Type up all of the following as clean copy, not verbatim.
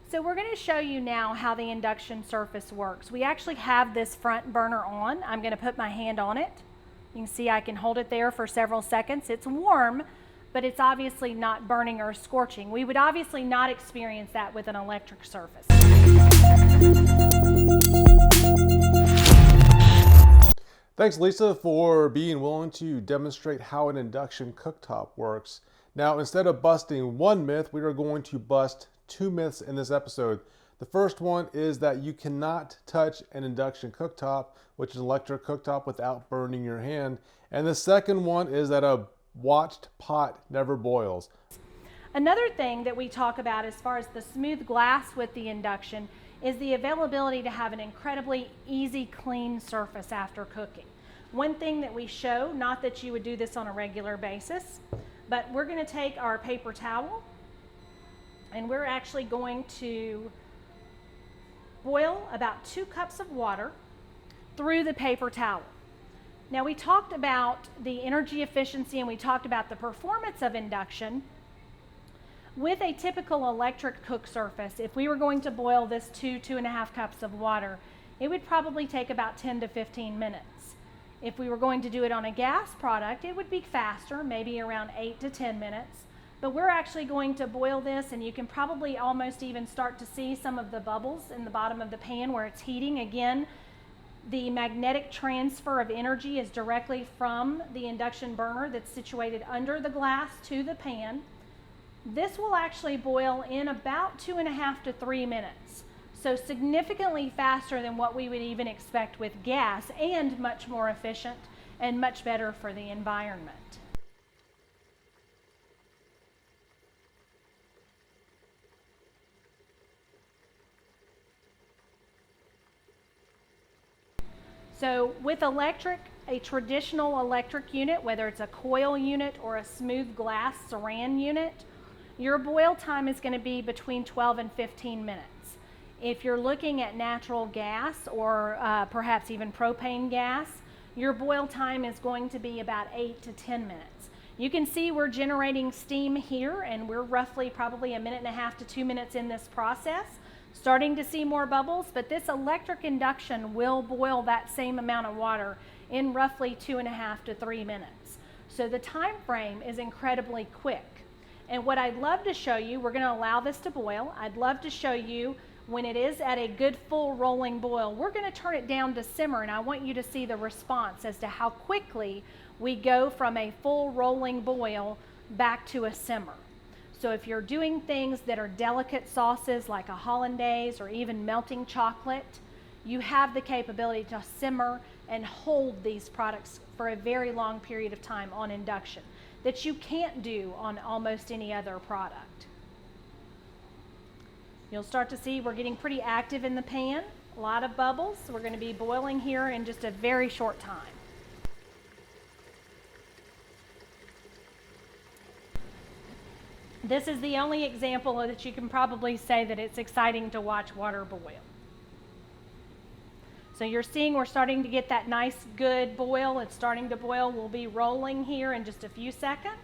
So we're going to show you now how the induction surface works. We actually have this front burner on. I'm going to put my hand on it. You can see I can hold it there for several seconds. It's warm, but it's obviously not burning or scorching. We would obviously not experience that with an electric surface. Thanks, Lisa, for being willing to demonstrate how an induction cooktop works. Now, instead of busting one myth, we are going to bust two myths in this episode. The first one is that you cannot touch an induction cooktop, which is an electric cooktop, without burning your hand. And the second one is that a watched pot never boils. Another thing that we talk about as far as the smooth glass with the induction is the availability to have an incredibly easy, clean surface after cooking. One thing that we show, not that you would do this on a regular basis, but we're going to take our paper towel and we're actually going to boil about 2 cups of water through the paper towel. Now, we talked about the energy efficiency and we talked about the performance of induction. With a typical electric cook surface, if we were going to boil this 2.5 cups of water, it would probably take about 10 to 15 minutes. If we were going to do it on a gas product, it would be faster, maybe around 8 to 10 minutes. But we're actually going to boil this, and you can probably almost even start to see some of the bubbles in the bottom of the pan where it's heating. Again, the magnetic transfer of energy is directly from the induction burner that's situated under the glass to the pan. This will actually boil in about 2.5 to 3 minutes. So significantly faster than what we would even expect with gas, and much more efficient and much better for the environment. So with electric, a traditional electric unit, whether it's a coil unit or a smooth glass saran unit, your boil time is going to be between 12 and 15 minutes. If you're looking at natural gas or perhaps even propane gas, your boil time is going to be about 8 to 10 minutes. You can see we're generating steam here, and we're roughly probably 1.5 to 2 minutes in this process. Starting to see more bubbles, but this electric induction will boil that same amount of water in roughly 2.5 to 3 minutes. So the time frame is incredibly quick. And what I'd love to show you, we're going to allow this to boil. I'd love to show you when it is at a good full rolling boil. We're going to turn it down to simmer, and I want you to see the response as to how quickly we go from a full rolling boil back to a simmer. So if you're doing things that are delicate sauces like a hollandaise or even melting chocolate, you have the capability to simmer and hold these products for a very long period of time on induction that you can't do on almost any other product. You'll start to see we're getting pretty active in the pan, a lot of bubbles. We're going to be boiling here in just a very short time. This is the only example that you can probably say that it's exciting to watch water boil. So you're seeing we're starting to get that nice good boil. It's starting to boil. We'll be rolling here in just a few seconds.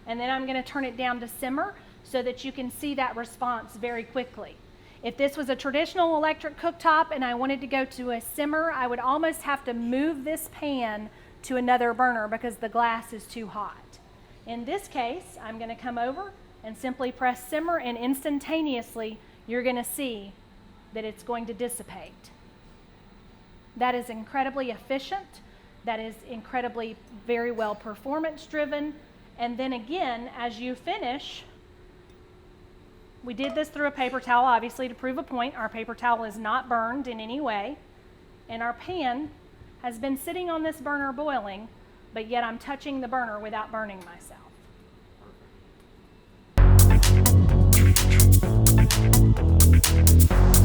And then I'm going to turn it down to simmer so that you can see that response very quickly. If this was a traditional electric cooktop and I wanted to go to a simmer, I would almost have to move this pan to another burner because the glass is too hot. In this case, I'm going to come over and simply press simmer, and instantaneously you're going to see that it's going to dissipate. That is incredibly efficient. That is incredibly very well performance driven. And then again, as you finish, we did this through a paper towel, obviously to prove a point. Our paper towel is not burned in any way. And our pan has been sitting on this burner boiling, but yet I'm touching the burner without burning myself. Perfect.